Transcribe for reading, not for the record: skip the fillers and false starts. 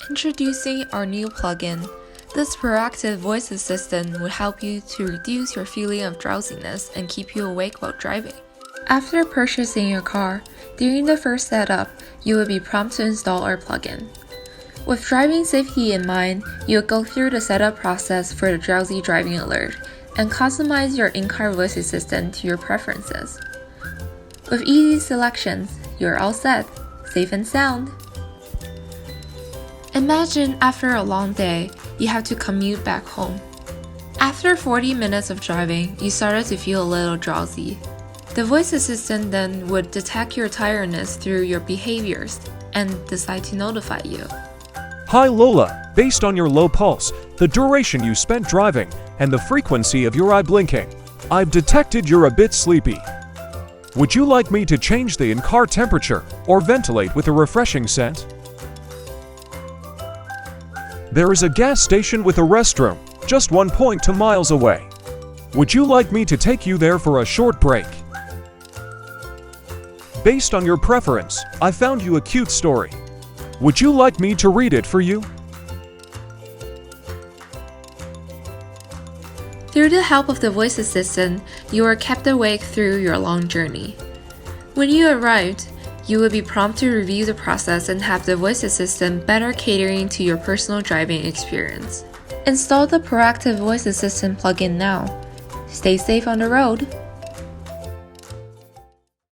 Introducing our new plugin. This proactive voice assistant will help you to reduce your feeling of drowsiness and keep you awake while driving. After purchasing your car, during the first setup, you will be prompted to install our plugin. With driving safety in mind, you'll go through the setup process for the drowsy driving alert and customize your in-car voice assistant to your preferences. With easy selections, you're all set, safe and sound. Imagine after a long day, you have to commute back home. After 40 minutes of driving, you started to feel a little drowsy. The voice assistant then would detect your tiredness through your behaviors and decide to notify you. Hi Lola, based on your low pulse, the duration you spent driving, and the frequency of your eye blinking, I've detected you're a bit sleepy. Would you like me to change the in-car temperature or ventilate with a refreshing scent? There is a gas station with a restroom, just 1.2 miles away. Would you like me to take you there for a short break? Based on your preference, I found you a cute story. Would you like me to read it for you? Through the help of the voice assistant, you are kept awake through your long journey. When you arrived, you will be prompted to review the process and have the voice assistant better catering to your personal driving experience. Install the proactive voice assistant plugin now. Stay safe on the road.